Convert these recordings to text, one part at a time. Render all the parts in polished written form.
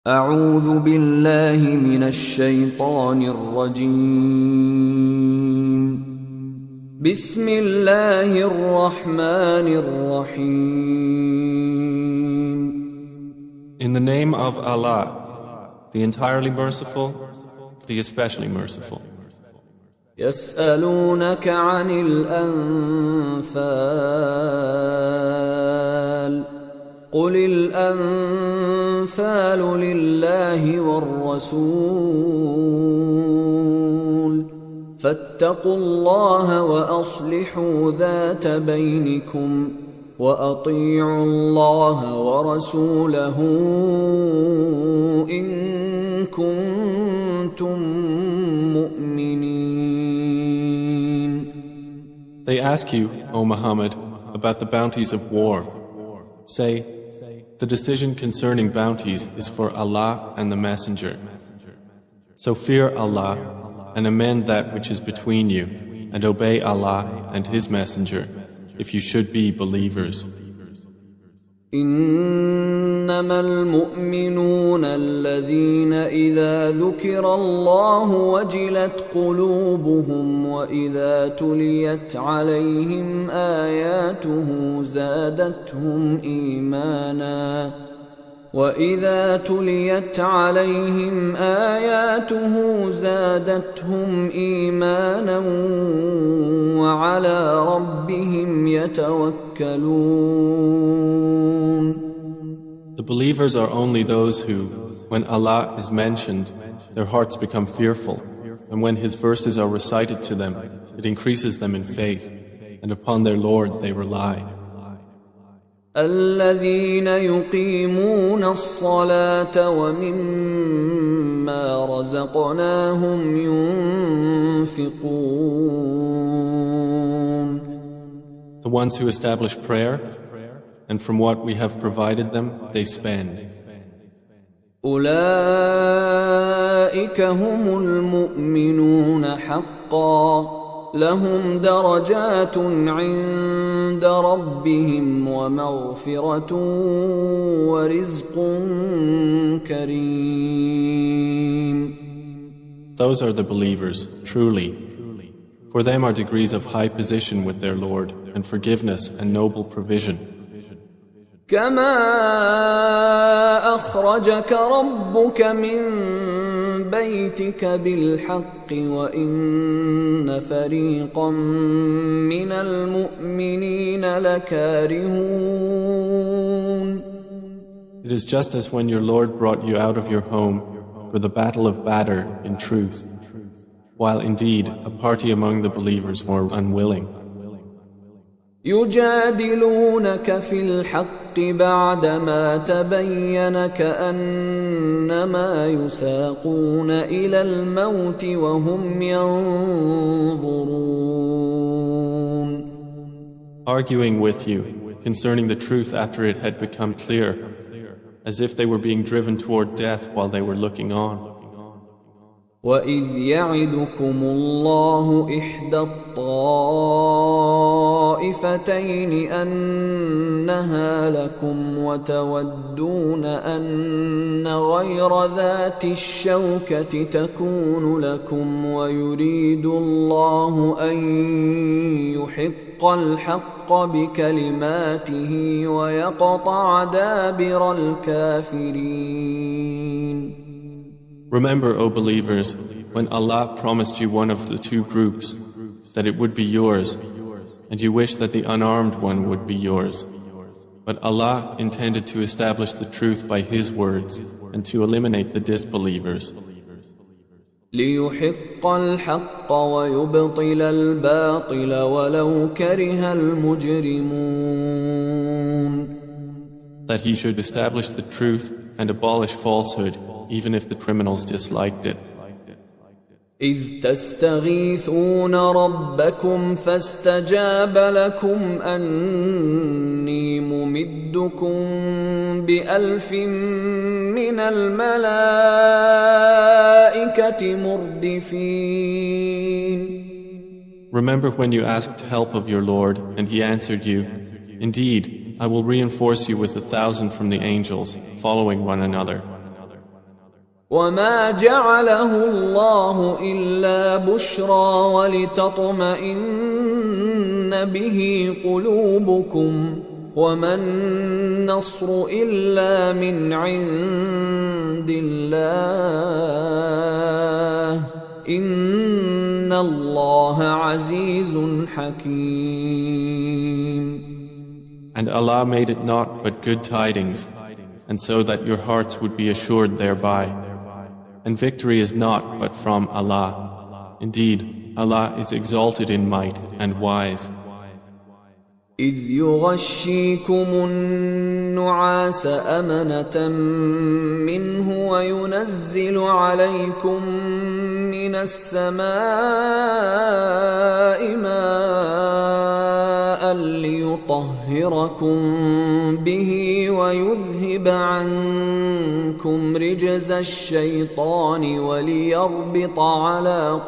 أعوذ بالله من الشيطان الرجيم بسم الله الرحمن الرحيم In the name of Allah, the entirely merciful, the especially merciful. يسألونك عن الأنفال قل الأنفال لله والرسول فاتقوا الله وأصلحوا ذات بينكم وأطيعوا الله ورسوله إن كنتم مؤمنين. They ask you, O Muhammad, about the bounties of war. Say, the decision concerning bounties is for Allah and the Messenger. So fear Allah and amend that which is between you, and obey Allah and His Messenger, if you should be believers. إنما المؤمنون الذين إذا ذكر الله وجلت قلوبهم وإذا تليت عليهم آياته زادتهم إيمانا وعلى ربهم يتوكلون. The believers are only those who, when Allah is mentioned, their hearts become fearful, and when His verses are recited to them, it increases them in faith, and upon their Lord they rely. الذين يقيمون الصلاة ومما رزقناهم ينفقون. The ones who establish prayer, and from what we have provided them, they spend. أولئك هم المؤمنون حقا لهم درجات عند ربهم ومغفرة ورزق كريم. Those are the believers, truly. For them are degrees of high position with their Lord, and forgiveness and noble provision. كما أخرجك ربك من بيتك بالحق وإن فريقا من المؤمنين لكارهون. It is just as when your Lord brought you out of your home for the battle of Badr in truth, while indeed a party among the believers were unwilling. يجادلونك في الحق بعدما تبين كأنما يساقون إلى الموت وهم ينظرون. Arguing with you concerning the truth after it had become clear, as if they were being driven toward death while they were looking on. وَإِذْ يَعِدُكُمُ اللَّهُ إِحْدَى الطَّائِفَتَيْنِ أَنَّهَا لَكُمْ وَتَوَدُّونَ أَنَّ غَيْرَ ذَاتِ الشَّوْكَةِ تَكُونُ لَكُمْ وَيُرِيدُ اللَّهُ أَن يُحِقَّ الْحَقَّ بِكَلِمَاتِهِ وَيَقْطَعَ دَابِرَ الْكَافِرِينَ. Remember, O believers, when Allah promised you one of the two groups, that it would be yours, and you wish that the unarmed one would be yours. But Allah intended to establish the truth by His words and to eliminate the disbelievers. لِيُحِقَّ الْحَقَّ وَيُبْطِلَ الْبَاطِلَ وَلَوْ كَرِهَ الْمُجْرِمُونَ. That He should establish the truth and abolish falsehood, even if the criminals disliked it. إذ تستغيثون ربكم فاستجاب لكم أني ممدكم بألف من الملائكة مردفين. Remember when you asked help of your Lord and He answered you, Indeed, I will reinforce you with 1,000 from the angels, following one another. وما جعله الله إلا بشرى ولتطمئن به قلوبكم وما النصر إلا من عند الله إن الله عزيز حكيم. And Allah made it not but good tidings, and so that your hearts would be assured thereby. And victory is not but from Allah. Indeed, Allah is exalted in might and wise. إذ يغشيكم النعاس أمنة منه وينزل عليكم من السماء ماء ليطهركم به ويذهب عنكم رجز الشيطان وليربط على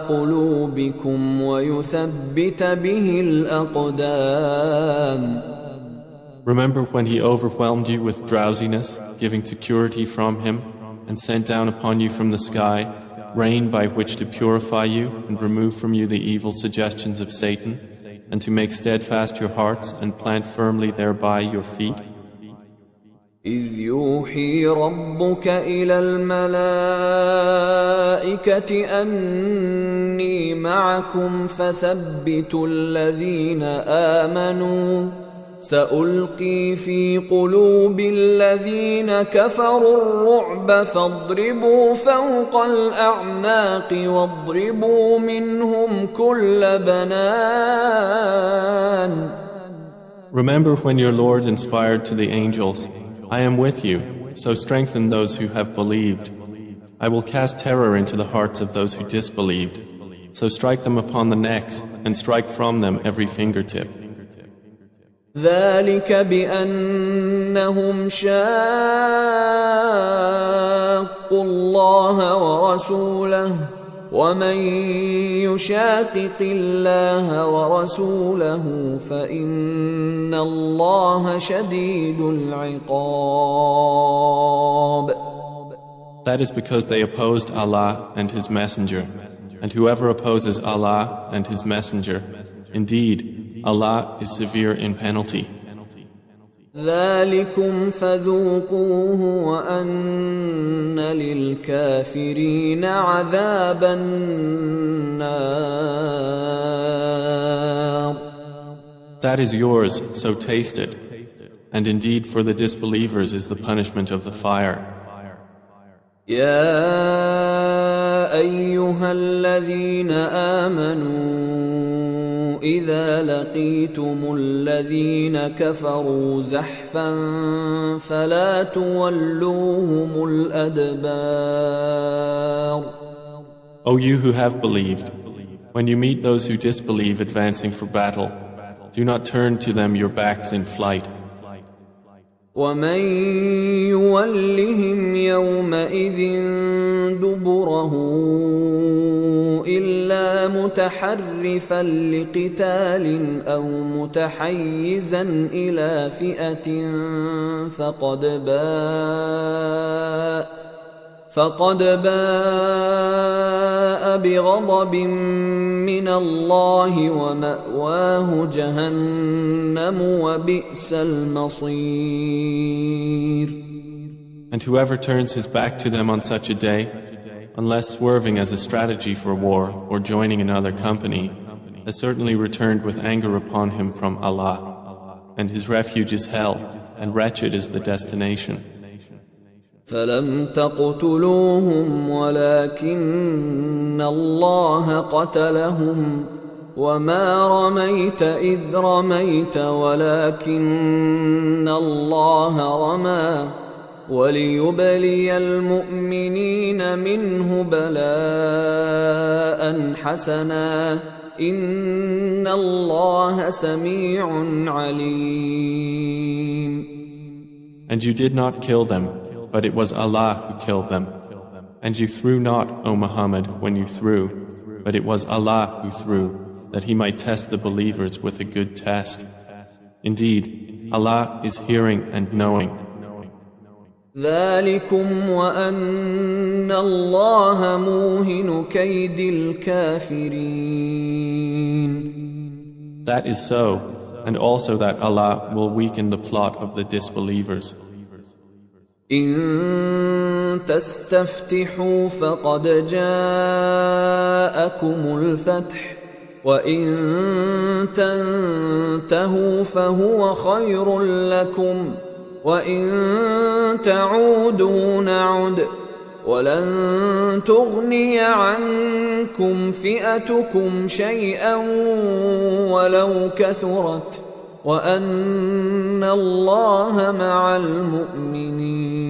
قلوبكم ويثبت به الأقدام. Remember when He overwhelmed you with drowsiness, giving security from Him, and sent down upon you from the sky rain by which to purify you and remove from you the evil suggestions of Satan, and to make steadfast your hearts and plant firmly thereby your feet? إذ يوحي ربك إلى الملائكة أني معكم فثبتوا الذين آمنوا سألقي في قلوب الذين كفروا الرعب فاضربوا فوق الأعناق واضربوا منهم كل بنان. Remember when your Lord inspired to the angels, I am with you, so strengthen those who have believed. I will cast terror into the hearts of those who disbelieved, so strike them upon the necks and strike from them every fingertip. ذلك بأنهم شاقوا الله ورسوله ومن يشاقق الله ورسوله فإن الله شديد العقاب. That is because they opposed Allah and His Messenger, and whoever opposes Allah and His Messenger, indeed, Allah is severe in penalty. ذلكم فذوقوه وأن للكافرين عذاب النار. That is yours, so taste it. And indeed for the disbelievers is the punishment of the fire. يا أيها الذين آمنوا إذا لقيتم الذين كفروا زحفا فلا تولوهم الأدبار. O you who have believed, when you meet those who disbelieve advancing for battle, do not turn to them your backs in flight. ومن يولهم يومئذ دبره إلا متحرفا لقتال أو متحيزا إلى فئة فقد باء بغضب من الله ومأواه جهنم وبئس المصير. And whoever turns his back to them on such a day, unless swerving as a strategy for war or joining another company, has certainly returned with anger upon him from Allah, and his refuge is hell, and wretched is the destination. فلم تقتلوهم ولكن الله قتلهم وما رميت إذ رميت ولكن الله رمى وليبلي المؤمنين منه بلاء حسنا إن الله سميع عليم. And you did not kill them, but it was Allah who killed them. And you threw not, O Muhammad, when you threw, but it was Allah who threw, that He might test the believers with a good test. Indeed, Allah is hearing and knowing, ذلكم وأن الله موهن كيد الكافرين. That is so, and also that Allah will weaken the plot of the disbelievers. إن تستفتحوا فقد جاءكم الفتح وإن تنتهوا فهو خير لكم وإن تعودوا نعد ولن تغني عنكم فئتكم شيئا ولو كثرت وأن الله مع المؤمنين.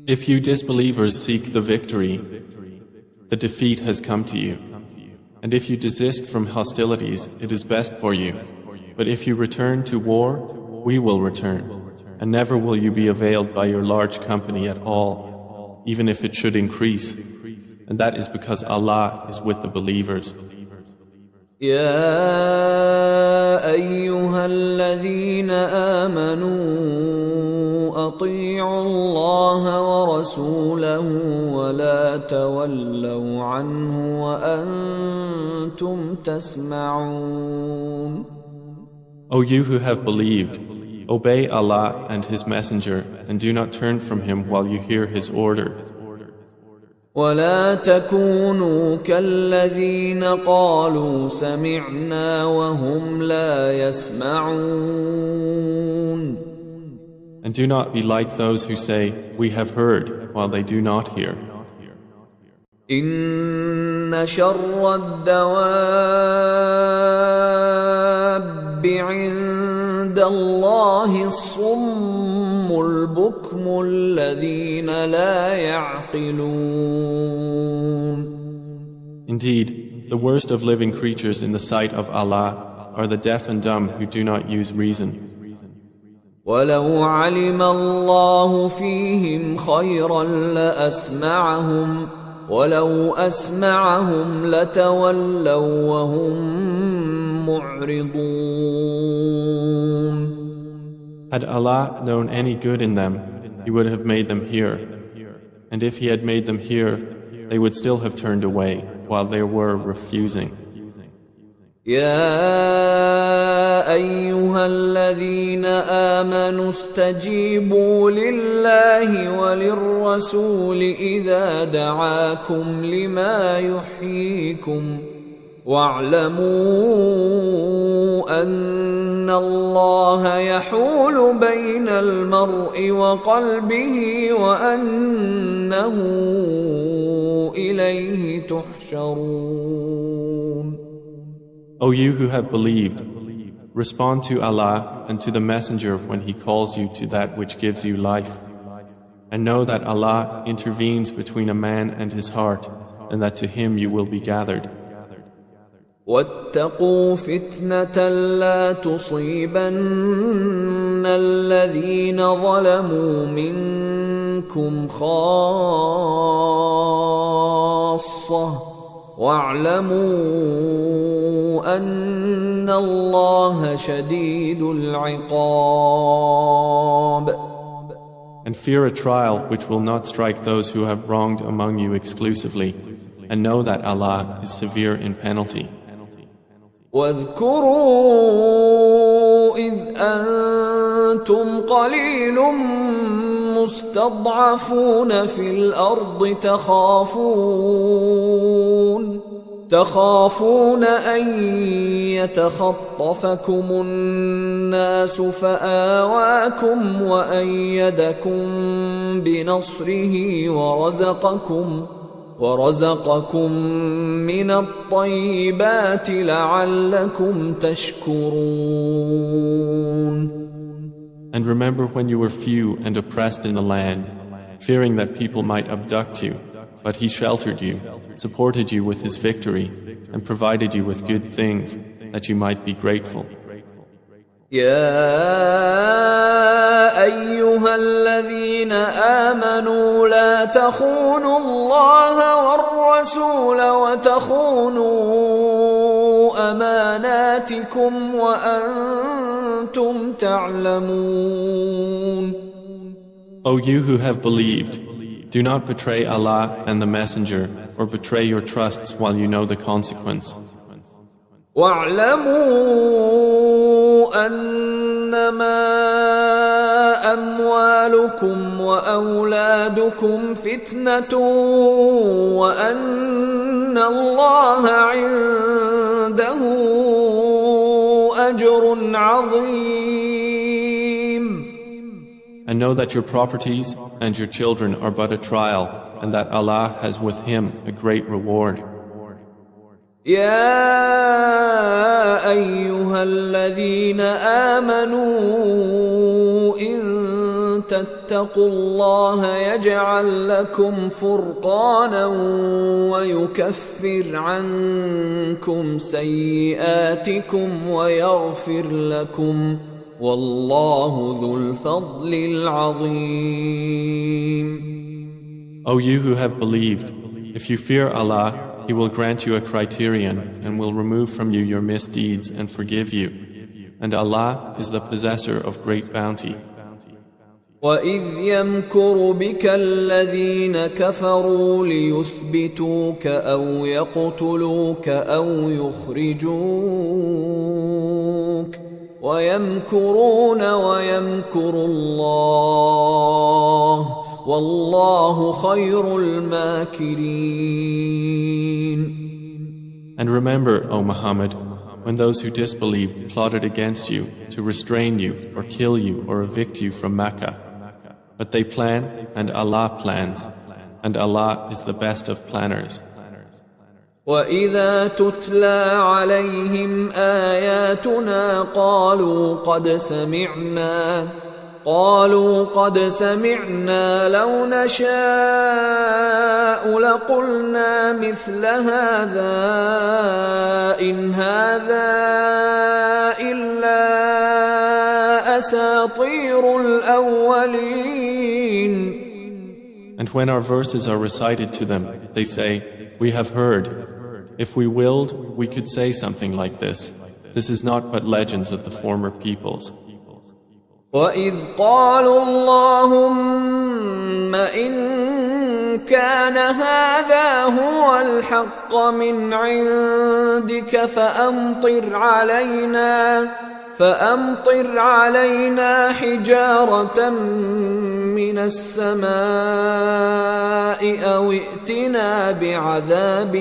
If you disbelievers seek the victory, the defeat has come to you. And if you desist from hostilities, it is best for you. But if you return to war, we will return. And never will you be availed by your large company at all, even if it should increase. And that is because Allah is with the believers. يا أيها الذين آمنوا أطيعوا الله ورسوله ولا تولوا عنه وأنتم تسمعون. O you who have believed, obey Allah and His Messenger and do not turn from Him while you hear His order. ولا تكونوا كالذين قالوا سمعنا وهم لا يسمعون. And do not be like those who say, we have heard, while they do not hear. إن شر الدواب عند الله الصم البكم الذين لا يعقلون. Indeed, the worst of living creatures in the sight of Allah are the deaf and dumb who do not use reason. ولو علم الله فيهم خيرا لأسمعهم ولو أسمعهم لتولوا وهم معرضون. Had Allah known any good in them, He would have made them hear. And if He had made them hear, they would still have turned away while they were refusing. يا أيها الذين آمنوا استجيبوا لله وللرسول إذا دعاكم لما يحييكم واعلموا أن الله يحول بين المرء وقلبه وأنه إليه تحشرون. O you who have believed, respond to Allah and to the Messenger when He calls you to that which gives you life. And know that Allah intervenes between a man and his heart, and that to Him you will be gathered. واتقوا فتنة لا تصيبن الذين ظلموا منكم خاصة واعلموا أن الله شديد العقاب. And fear a trial which will not strike those who have wronged among you exclusively, and know that Allah is severe in penalty. واذكروا إذ أنتم قليل مستضعفون في الأرض تخافون أن يتخطفكم الناس فآواكم وأيدكم بنصره ورزقكم من الطيبات لعلكم تشكرون. And remember when you were few and oppressed in the land, fearing that people might abduct you, but He sheltered you, supported you with His victory, and provided you with good things, that you might be grateful. يا أيها الذين آمنوا لا تخونوا الله والرسول وتخونوا أماناتكم وأنتم تعلمون. O you who have believed, do not betray Allah and the Messenger, or betray your trusts while you know the consequence. واعلموا أنما أموالكم وأولادكم فتنة وأن الله عنده أجر عظيم. And know that your properties and your children are but a trial, and that Allah has with Him a great reward. يا أيها الذين آمنوا إن تتقوا الله يجعل لكم فرقانا ويكفر عنكم سيئاتكم ويغفر لكم والله ذو الفضل العظيم. O you who have believed, if you fear Allah, He will grant you a criterion and will remove from you your misdeeds and forgive you. And Allah is the possessor of great bounty. وَإِذْ يَمْكُرُ بِكَ الَّذِينَ كَفَرُوا لِيُثْبِتُوكَ أَوْ يَقْتُلُوكَ أَوْ يُخْرِجُوكَ وَيَمْكُرُونَ وَيَمْكُرُ اللَّهُ وَاللَّهُ خَيْرُ الْمَاكِرِينَ. And remember, O Muhammad, when those who disbelieved plotted against you to restrain you or kill you or evict you from Mecca. But they plan and Allah plans, and Allah is the best of planners. وَإِذَا تُتْلَى عَلَيْهِمْ آيَاتُنَا قالوا قد سمعنا لو نشاء لقلنا مثل هذا إن هذا إلا أساطير الأولين. And when our verses are recited to them, they say, "We have heard. If we willed, we could say something like this. This is not but legends of the former peoples." وَإِذْ قَالُوا اللَّهُمَّ إِن كَانَ هَذَا هُوَ الْحَقَّ مِنْ عِندِكَ فَأَمْطِرْ عَلَيْنَا حِجَارَةً مِّنَ السَّمَاءِ أَوْ ائْتِنَا بِعَذَابٍ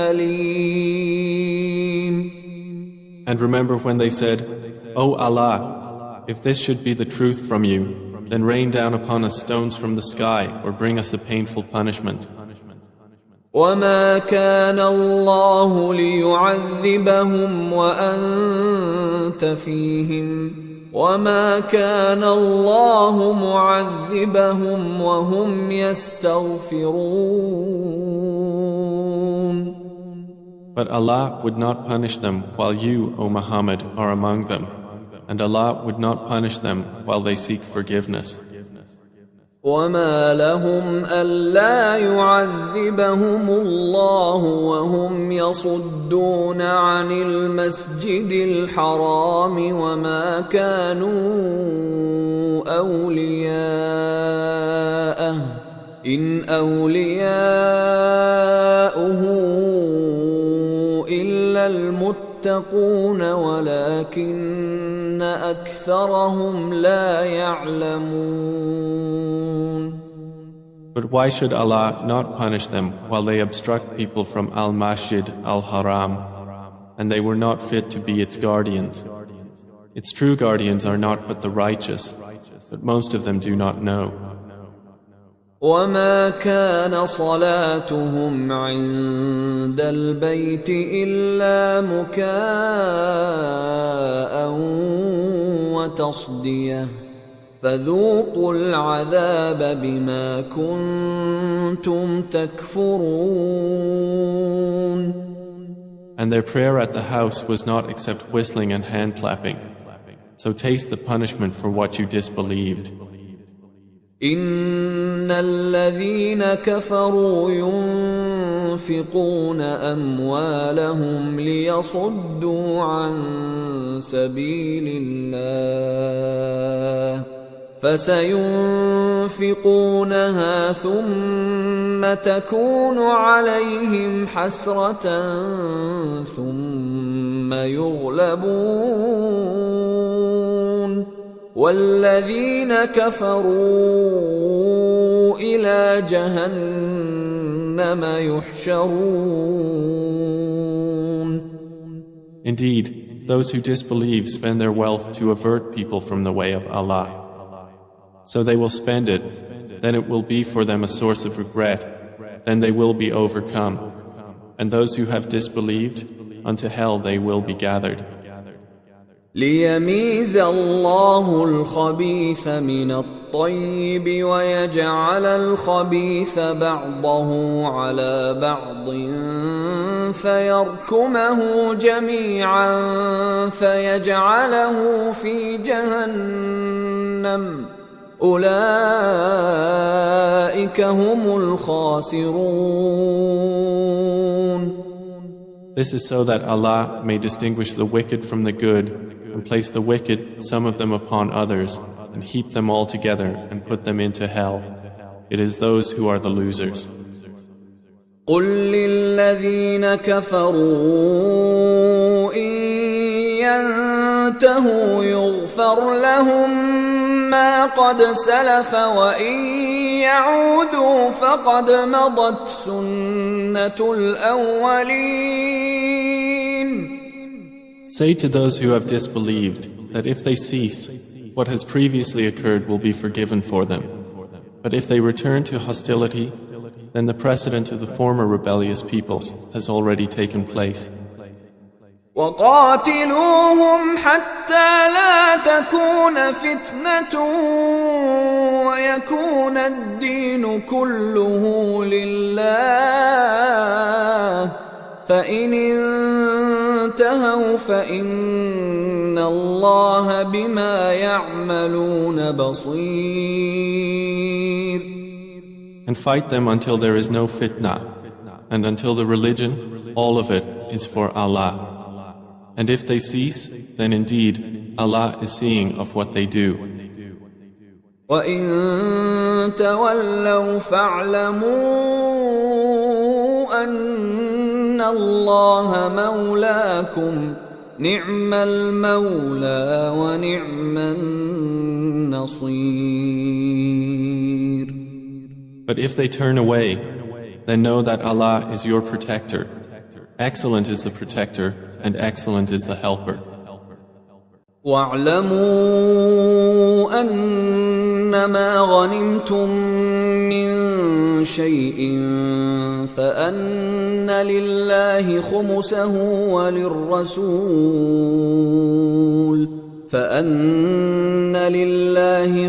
أَلِيمٍ. And remember when they said, "O Allah, if this should be the truth from you, then rain down upon us stones from the sky or bring us a painful punishment." وَمَا كَانَ اللَّهُ لِيُعَذِّبَهُمْ وَأَنْتَ فِيهِمْ وَمَا كَانَ اللَّهُ مُعَذِّبَهُمْ وَهُمْ يَسْتَغْفِرُونَ. But Allah would not punish them while you, O Muhammad, are among them. And Allah would not punish them while they seek forgiveness. وَمَا لَهُمْ أَلَّا يُعَذِّبَهُمُ اللَّهُ وَهُمْ يَصُدُّونَ عَنِ الْمَسْجِدِ الْحَرَامِ وَمَا كَانُوا أَوْلِيَاءَهُ إِنْ أَوْلِيَاؤُهُ إِلَّا الْمُتَّقُونَ وَلَكِنَّ أَكْثَرَهُمْ لَا يَعْلَمُونَ. But why should Allah not punish them while they obstruct people from Al-Masjid Al-Haram, and they were not fit to be its guardians? Its true guardians are not but the righteous, but most of them do not know. وَمَا كَانَ صَلَاتُهُمْ عِندَ الْبَيْتِ إِلَّا مُكَاءً وَتَصْدِيَةً فَذُوقُوا الْعَذَابَ بِمَا كُنتُمْ تَكْفُرُونَ. And their prayer at the house was not except whistling and hand clapping. So taste the punishment for what you disbelieved. إِنَّ الَّذِينَ كَفَرُوا يُنْفِقُونَ أَمْوَالَهُمْ لِيَصُدُّوا عَنْ سَبِيلِ اللَّهِ فسينفقونها ثم تكون عليهم حسرة ثم يغلبون والذين كفروا إلى جهنم يحشرون. Indeed, those who disbelieve spend their wealth to avert people from the way of Allah. So they will spend it, then it will be for them a source of regret, then they will be overcome. And those who have disbelieved, unto hell they will be gathered. ليميز الله الخبيث من الطيب ويجعل الخبيث بعضه على بعض فيركمه جميعا فيجعله في جهنم أولئك هم الخاسرون. This is so that Allah may distinguish the wicked from the good and place the wicked, some of them upon others, and heap them all together and put them into hell. It is those who are the losers. قل للذين كفروا إن ينتهوا يغفر لهم ما قد سلف وإن يعودوا فقد مضت سنة الأولين. Say to those who have disbelieved that if they cease, what has previously occurred will be forgiven for them. But if they return to hostility, then the precedent of the former rebellious peoples has already taken place. وقاتلوهم حتى لا تكون فتنة ويكون الدين كله لله فإن انتهوا فإن الله بما يعملون بصير. And fight them until there is no fitna, and until the religion, all of it, is for Allah. And if they cease, then indeed Allah is seeing of what they do. وَإِن تَوَلَّوْا فَاعْلَمُوا أَنَّ اللَّهَ مَوْلَاكُمْ نِعْمَ الْمَوْلَى وَنِعْمَ النَّصِيرُ. But if they turn away, then know that Allah is your protector. Excellent is the protector, and excellent is the helper. وَاعْلَمُوا أَنَّمَا غَنِمْتُم مِّن شَيْءٍ فَأَنَّ لِلَّهِ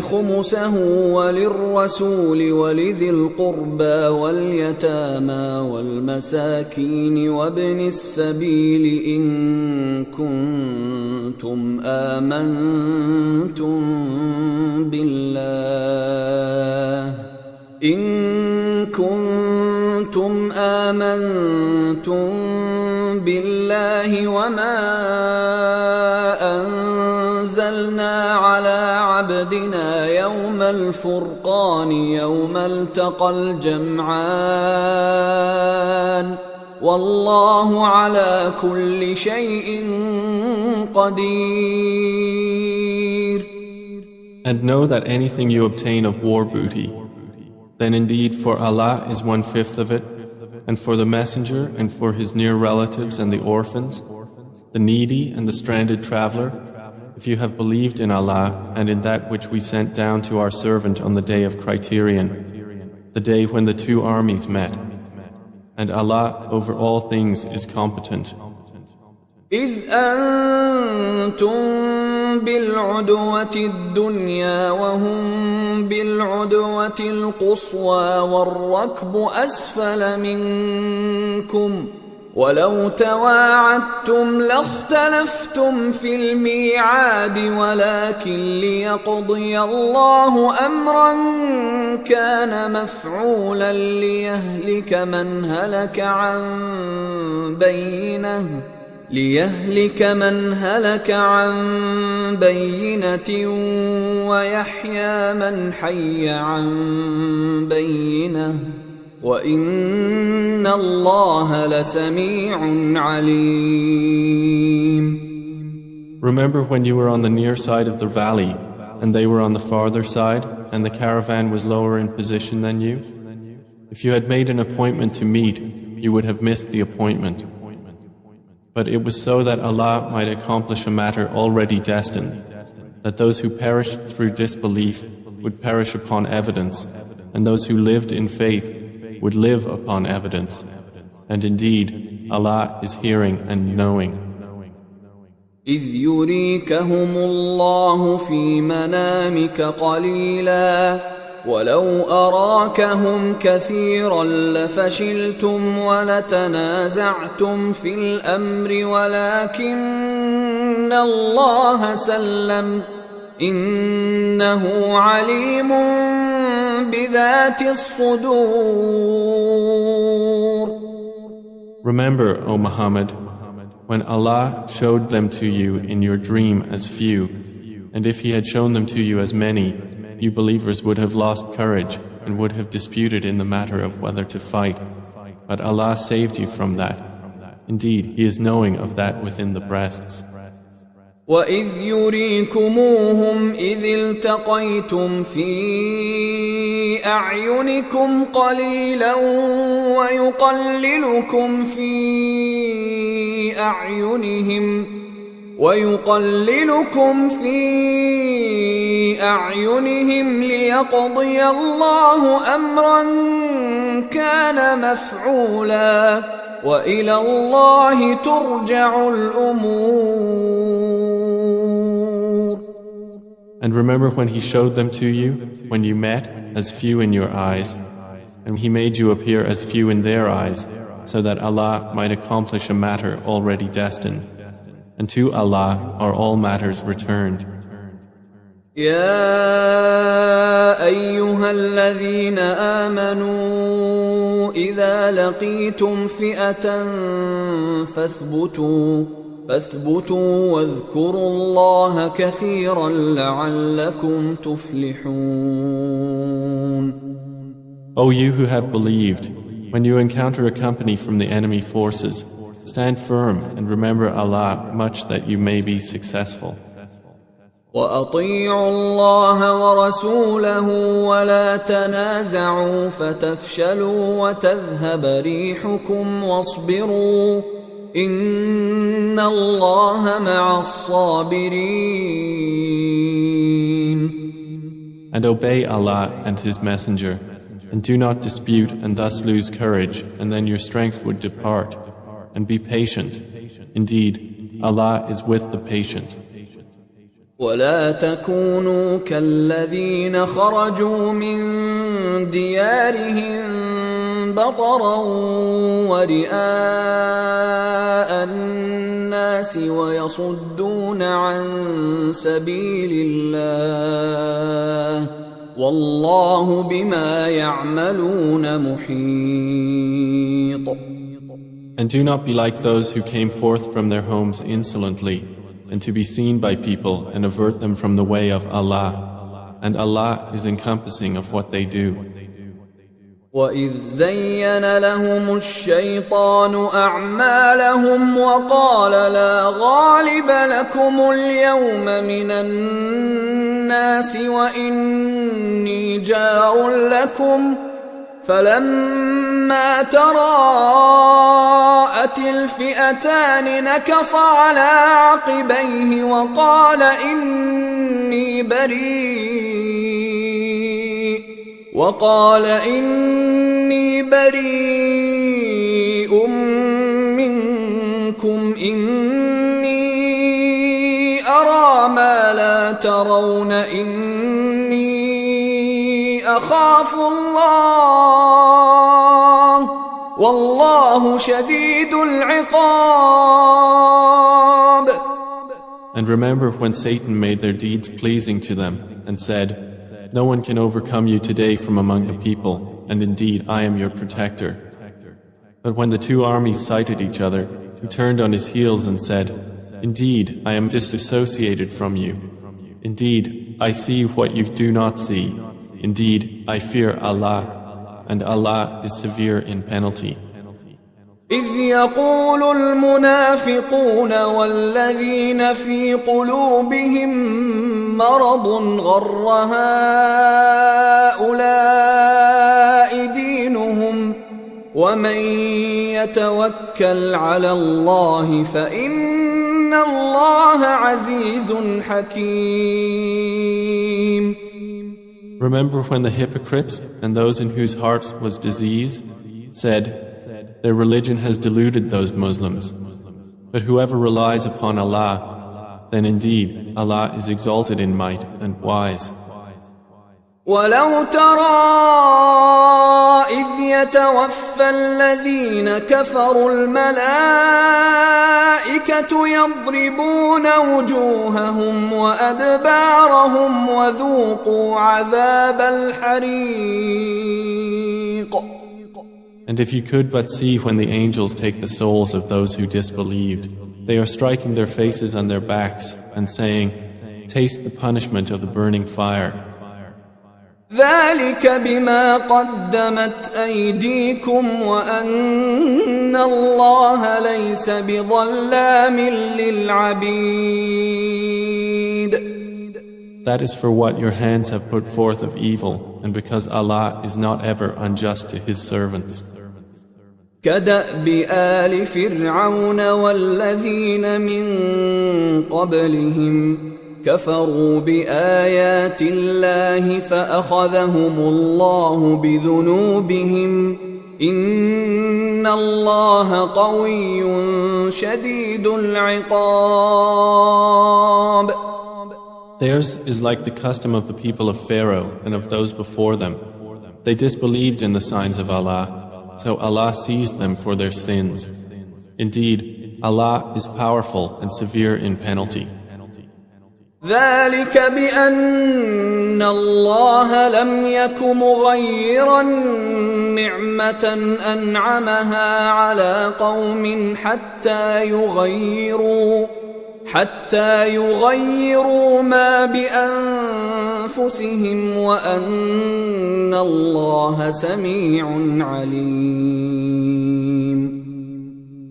خُمُسَهُ وللرسول ولذي القربى واليتامى والمساكين وابن السبيل إن كنتم آمنتم بالله وما أنزلنا على عبدنا يوم الفرقان يوم التقى الجمعان والله على كل شيء قدير. And know that anything you obtain of war booty, then indeed for Allah is 1/5 of it, and for the messenger and for his near relatives and the orphans, the needy and the stranded traveler, if you have believed in Allah and in that which we sent down to our servant on the day of criterion, the day when the two armies met. And Allah over all things is competent. إذ أنتم بالعدوة الدنيا وهم بالعدوة القصوى والركب أسفل منكم ولو تواعدتم لاختلفتم في الميعاد ولكن ليقضي الله أمرا كان مفعولا ليهلك من هلك عن بينه ليهلك من هلك عن بينة ويحيى من حي عن بينة وإن الله لسميع عليم. Remember when you were on the near side of the valley and they were on the farther side and the caravan was lower in position than you? If you had made an appointment to meet, you would have missed the appointment. But it was so that Allah might accomplish a matter already destined, that those who perished through disbelief would perish upon evidence, and those who lived in faith would live upon evidence. And indeed, Allah is hearing and knowing. إذ يريكهم الله في منامك قليلا ولو أراكهم كثيرا لفشلتم ولتنازعتم في الأمر ولكن الله سلم إنه عليم بذات الصدور. Remember, O Muhammad, when Allah showed them to you in your dream as few, and if He had shown them to you as many, you believers would have lost courage and would have disputed in the matter of whether to fight. But Allah saved you from that. Indeed, He is knowing of that within the breasts. وَإِذْ يُرِيكُمُوهُمْ إِذِ الْتَقَيْتُمْ فِي أَعْيُنِكُمْ قَلِيلًا وَيُقَلِّلُكُمْ فِي أَعْيُنِهِمْ لِيَقْضِيَ اللَّهُ أَمْرًا كَانَ مَفْعُولًا وَإِلَى اللَّهِ تُرْجَعُ الْأُمُورُ. And remember when He showed them to you, when you met, as few in your eyes, and He made you appear as few in their eyes, so that Allah might accomplish a matter already destined. And to Allah are all matters returned. يا أيها الذين آمنوا إذا لقيتم فئة فاثبتوا واذكروا الله كثيرا لعلكم تفلحون. O you who have believed, when you encounter a company from the enemy forces, stand firm and remember Allah much that you may be successful. وَأَطِيعُوا اللَّهَ وَرَسُولَهُ وَلَا تَنَازَعُوا فَتَفْشَلُوا وَتَذْهَبَ رِيحُكُمْ وَاصْبِرُوا إِنَّ اللَّهَ مَعَ الصَّابِرِينَ. And obey Allah and His Messenger, and do not dispute and thus lose courage, and then your strength would depart. And be patient. Indeed, Allah is with the patient. ولا تكونوا كالذين خرجوا من ديارهم بطرا ورئاء الناس ويصدون عن سبيل الله والله بما يعملون محيط. And do not be like those who came forth from their homes insolently, and to be seen by people and avert them from the way of Allah. And Allah is encompassing of what they do. وَإِذْ زَيَّنَ لَهُمُ الشَّيْطَانُ أَعْمَالَهُمْ وَقَالَ لَا غَالِبَ لَكُمُ الْيَوْمَ مِنَ النَّاسِ وَإِنِّي جَارٌ لَكُمْ فلما تراءت الفئتان نكص على عقبيه وقال إني بريء منكم إني أرى ما لا ترون إني أخاف الله والله شديد العقاب. And remember when Satan made their deeds pleasing to them and said, "No one can overcome you today from among the people, and indeed I am your protector." But when the two armies sighted each other, he turned on his heels and said, "Indeed, I am disassociated from you. Indeed, I see what you do not see. Indeed, I fear Allah, and Allah is severe in penalty." إذ يقول المنافقون والذين في قلوبهم مرض غر هؤلاء دينهم ومن يتوكل على الله فإن الله عزيز حكيم. Remember when the hypocrites and those in whose hearts was disease said, "Their religion has deluded those Muslims. But whoever relies upon Allah, then indeed Allah is exalted in might and wise." ولو ترى إذ يتوفى الذين كفروا الملائكة يضربون وجوههم وأدبارهم وذوقوا عذاب الحريق. And if you could but see when the angels take the souls of those who disbelieved, they are striking their faces on their backs and saying, "Taste the punishment of the burning fire." ذلك بما قدمت أيديكم وأن الله ليس بظلام للعبيد. That is for what your hands have put forth of evil, and because Allah is not ever unjust to His servants. كدأب آل فرعون والذين من قبلهم كفروا بآيات الله فأخذهم الله بذنوبهم إن الله قوي شديد العقاب. Theirs is like the custom of the people of Pharaoh and of those before them. They disbelieved in the signs of Allah, so Allah seized them for their sins. Indeed, Allah is powerful and severe in penalty. ذلك بأن الله لم يك مغيرا نعمة أنعمها على قوم حتى يغيروا ما بأنفسهم وأن الله سميع عليم.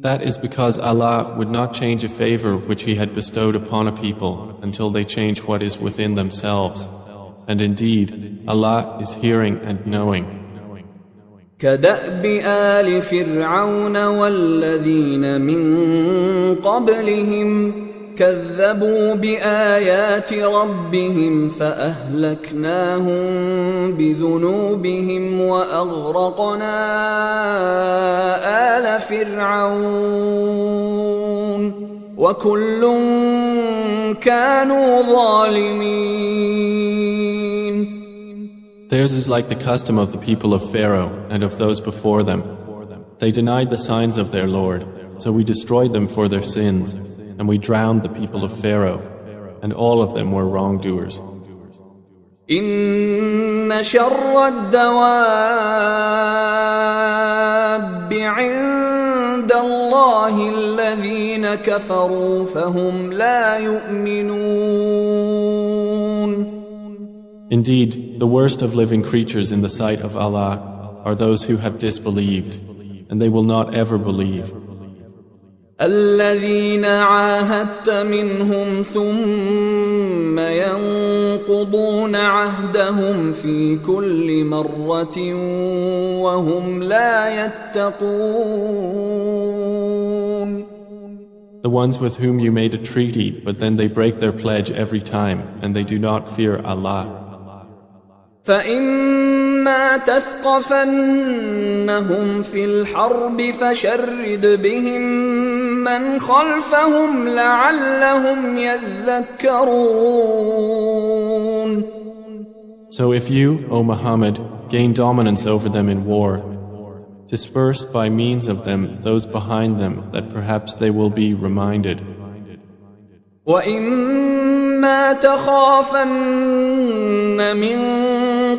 That is because Allah would not change a favor which He had bestowed upon a people until they change what is within themselves. And indeed, Allah is hearing and knowing. كدأب آل فرعون والذين من قبلهم كذبوا بآيات ربهم فأهلكناهم بذنوبهم وأغرقنا آل فرعون وكل كانوا ظالمين. Theirs is like the custom of the people of Pharaoh and of those before them. They denied the signs of their Lord, so we destroyed them for their sins. And we drowned the people of Pharaoh, and all of them were wrongdoers. إن شر الدواب عند الله الذين كفروا فهم لا يؤمنون. Indeed, the worst of living creatures in the sight of Allah are those who have disbelieved, and they will not ever believe. الذين عاهدت منهم ثم ينقضون عهدهم في كل مرة وهم لا يتقون. The ones with whom you made a treaty, but then they break their pledge every time, and they do not fear Allah. فإما تثقفنهم في الحرب فشرد بهم من خلفهم لعلهم يذكرون. So if you, O Muhammad, gain dominance over them in war, disperse by means of them those behind them that perhaps they will be reminded. وإما تخافن من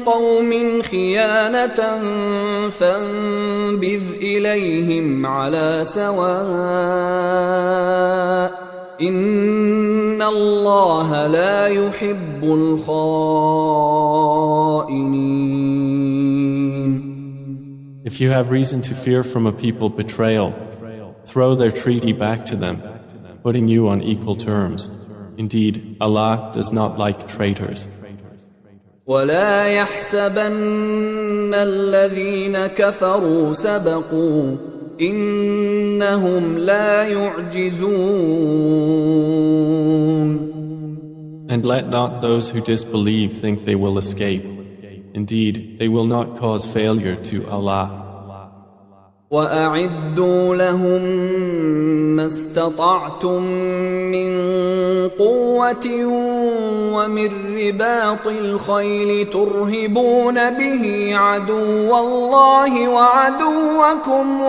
قوم خيانة فانبذ إليهم على سواء إن الله لا يحب الخائنين. If you have reason to fear from a people betrayal, throw their treaty back to them, putting you on equal terms. Indeed, Allah does not like traitors. ولا يحسبن الذين كفروا سبقوا إنهم لا يعجزون. And let not those who disbelieve think they will escape. Indeed, they will not cause failure to Allah. وأعدوا لهم ما استطعتم من قوة ومن رباط الخيل ترهبون به عدو الله وعدوكم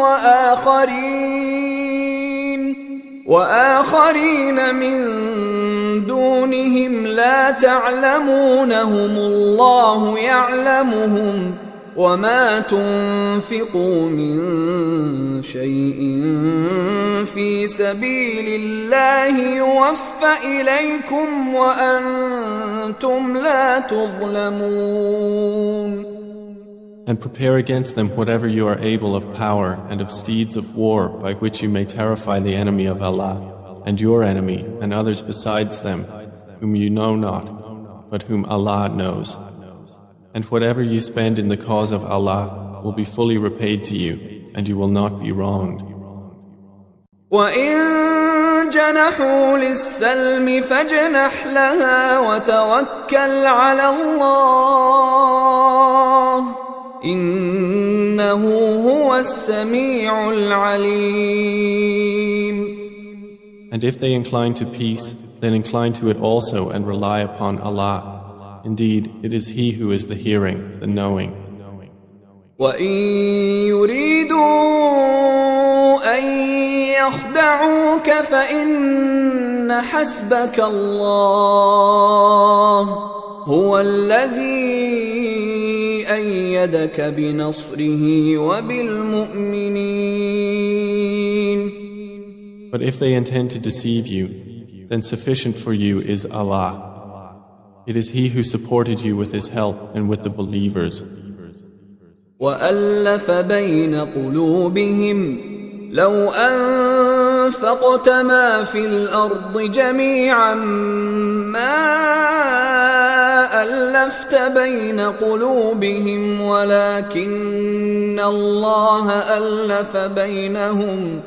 وآخرين من دونهم لا تعلمونهم الله يعلمهم وما تنفقوا من شيء في سبيل الله يوفى إليكم وأنتم لا تظلمون. And prepare against them whatever you are able of power and of steeds of war by which you may terrify the enemy of Allah and your enemy and others besides them whom you know not but whom Allah knows. And whatever you spend in the cause of Allah will be fully repaid to you, and you will not be wronged. وَإِن جَنَحُوا لِلسَّلْمِ فَاجْنَحْ لَهَا وَتَوَكَّلْ عَلَى اللَّهِ إِنَّهُ هُوَ السَّمِيعُ الْعَلِيمُ. And if they incline to peace, then incline to it also and rely upon Allah. Indeed, it is He who is the hearing, the knowing. وَإِن يُرِيدُوا أَن يَخْدَعُوكَ فَإِنَّ حَسْبَكَ اللَّهُ هُوَ الَّذِي أَيَّدَكَ بِنَصْرِهِ وَبِالْمُؤْمِنِينَ. But if they intend to deceive you, then sufficient for you is Allah. It is He who supported you with His help and with the believers. وَأَلَّفَ بَيْنَ قُلُوبِهِمْ لَوْ أَنفَقْتَ مَا فِي الْأَرْضِ جَمِيعًا مَا أَلَّفْتَ بَيْنَ قُلُوبِهِمْ وَلَكِنَّ اللَّهَ أَلَّفَ بَيْنَهُمْ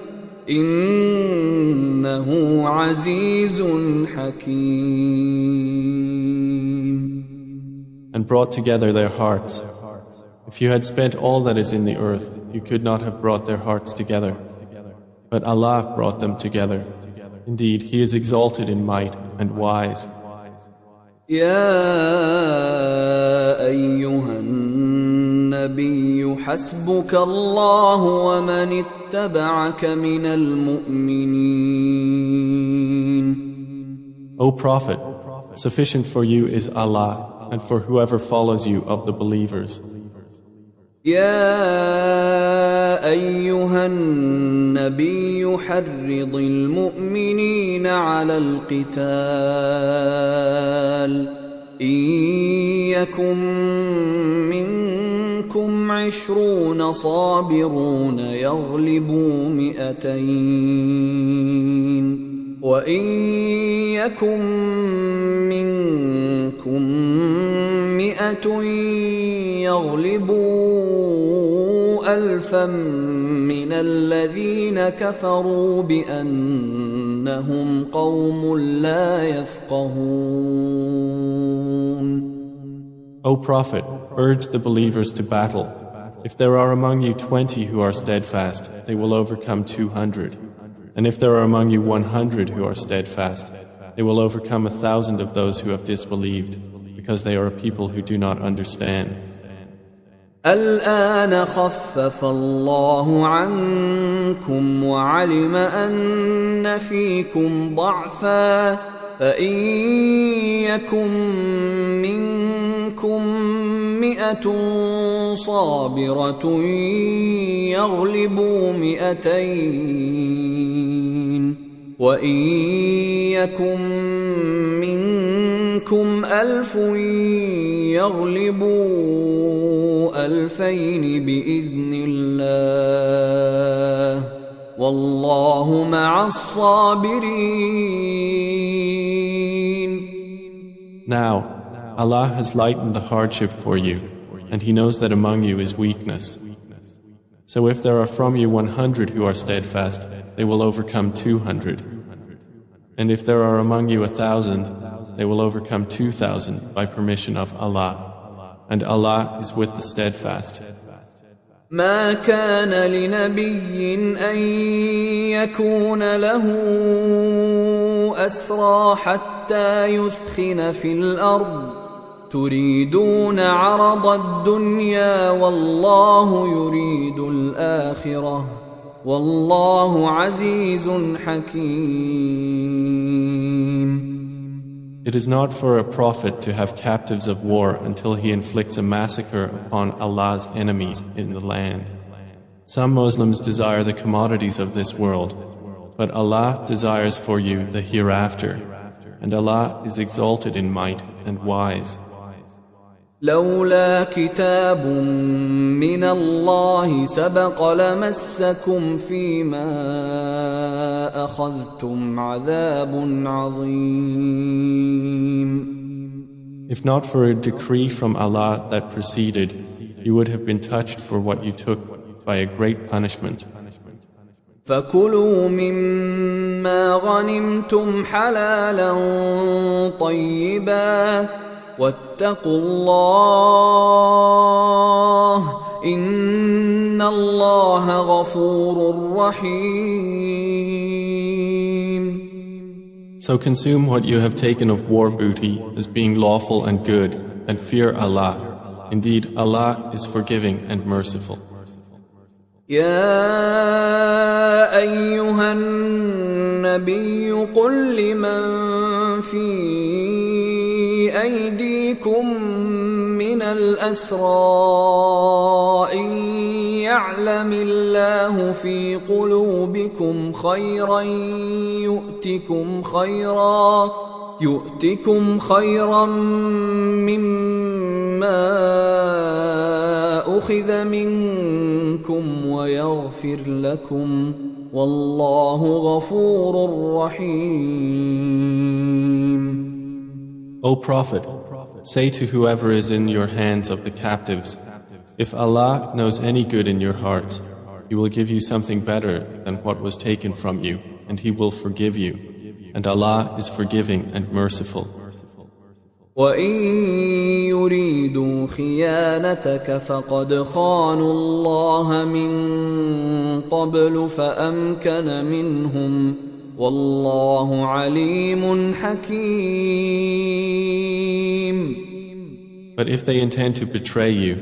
إِنَّهُ عَزِيزٌ حَكِيمٌ. And brought together their hearts. If you had spent all that is in the earth, you could not have brought their hearts together. But Allah brought them together. Indeed, He is exalted in might and wise. يا أيها النبي حسبك الله ومن اتبعك من المؤمنين. O Prophet, sufficient for you is Allah and for whoever follows you of the believers. يا أيها النبي حرض المؤمنين على القتال إن يكن منكم 20 صابرون يغلبوا 200 وإن يكن منكم 100 يغلبوا 1000 من الذين كفروا بأنهم قوم لا يفقهون. O Prophet, urge the believers to battle. If there are among you 20 who are steadfast, they will overcome 200. And if there are among you 100 who are steadfast, they will overcome 1,000 of those who have disbelieved, because they are a people who do not understand. الآن خفف الله عنكم وعلم أن فيكم ضعفا فإن يكن منكم مئة صابرة يغلبوا 200 وإن يكن منكم 1000 يغلبوا 2000 بإذن الله والله مع الصابرين. Now, Allah has lightened the hardship for you, and He knows that among you is weakness. So if there are from you 100 who are steadfast, they will overcome 200. And if there are among you 1,000, they will overcome 2,000 by permission of Allah. And Allah is with the steadfast. ما كان لنبي أن يكون له أسرى حتى يثخن في الأرض تريدون عرض الدنيا والله يريد الآخرة والله عزيز حكيم. It is not for a prophet to have captives of war until he inflicts a massacre upon Allah's enemies in the land. Some Muslims desire the commodities of this world, but Allah desires for you the hereafter, and Allah is exalted in might and wise. لولا كتاب من الله سبق لمسكم فيما أخذتم عذاب عظيم. If not for a decree from Allah that preceded, you would have been touched for what you took by a great punishment. فكلوا مما غنمتم حلالا طيبا واتقوا الله إن الله غفور رحيم. So consume what you have taken of war booty as being lawful and good, and fear Allah. Indeed, Allah is forgiving and merciful. يا أيها النبي قل لمن في أيديكم من الأسرى إن يعلم الله في قلوبكم خيرا يؤتكم خيرا مما أخذ منكم ويغفر لكم والله غفور رحيم. O Prophet, say to whoever is in your hands of the captives, if Allah knows any good in your hearts, He will give you something better than what was taken from you, and He will forgive you. And Allah is forgiving and merciful. وَإِن يُرِيدُوا خِيَانَتَكَ فَقَدْ خَانُوا اللَّهَ مِن قَبْلُ فَأَمْكَنَ مِنْهُمْ وَاللَّهُ عَلِيمٌ حَكِيمٌ. But if they intend to betray you,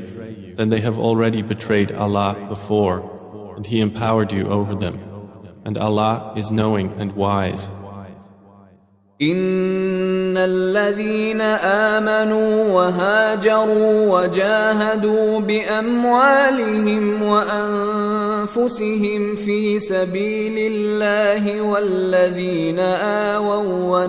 then they have already betrayed Allah before, and He empowered you over them. And Allah is knowing and wise. إن الذين آمنوا وهاجروا وجاهدوا بأموالهم وأنفسهم في سبيل الله والذين آووا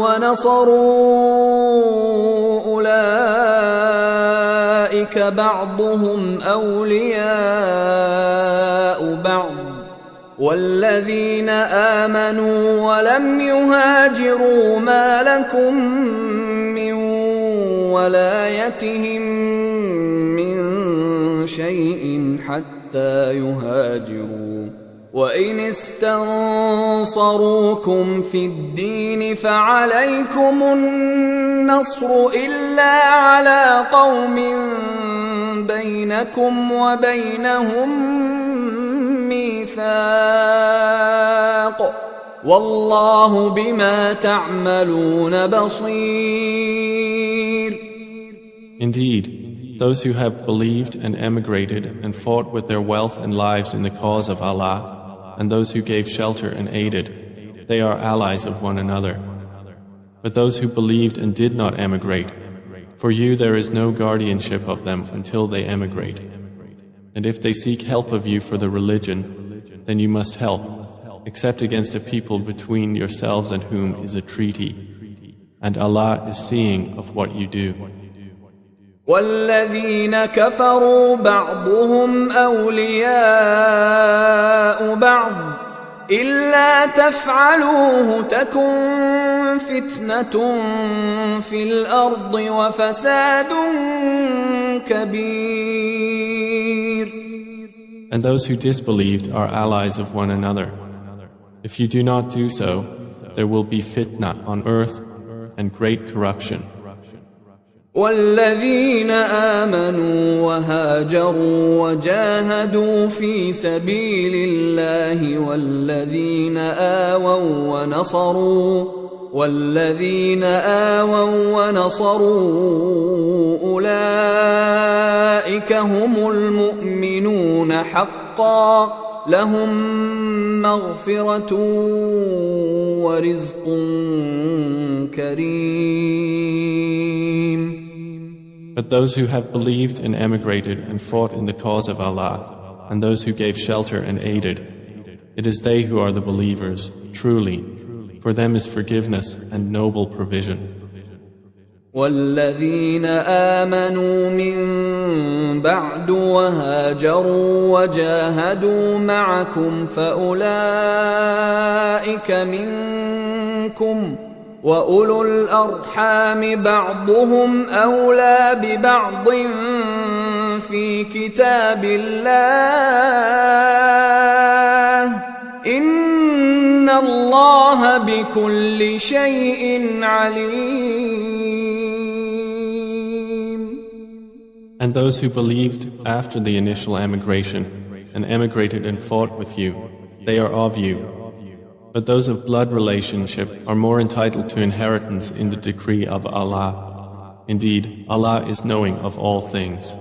ونصروا أولئك بعضهم أولياء بعض والذين آمنوا ولم يهاجروا ما لكم من ولايتهم من شيء حتى يهاجروا وإن استنصروكم في الدين فعليكم النصر إلا على قوم بينكم وبينهم ميثاق والله بما تعملون بصير. Indeed, those who have believed and emigrated and fought with their wealth and lives in the cause of Allah, and those who gave shelter and aided, they are allies of one another. But those who believed and did not emigrate, for you there is no guardianship of them until they emigrate. And if they seek help of you for the religion, then you must help, except against a people between yourselves and whom is a treaty. And Allah is seeing of what you do. والذين كفروا بعضهم أولياء بعض إلا تفعلوه تكن فتنة في الأرض وفساد كبير. And those who disbelieved are allies of one another. If you do not do so, there will be fitna on earth and great corruption. والذين آمنوا وهاجروا وجاهدوا في سبيل الله والذين آووا ونصروا أولئك هم المؤمنون حقا لهم مغفرة ورزق كريم. But those who have believed and emigrated and fought in the cause of Allah, and those who gave shelter and aided, it is they who are the believers, truly. For them is forgiveness and noble provision. والذين آمنوا من بعد وهاجروا وجاهدوا معكم فأولئك منكم وأولو الأرحام بعضهم أولى ببعض في كتاب الله إن الله بكل شيء عليم. And those who believed after the initial emigration and emigrated and fought with you, they are of you. But those of blood relationship are more entitled to inheritance in the decree of Allah. Indeed, Allah is knowing of all things.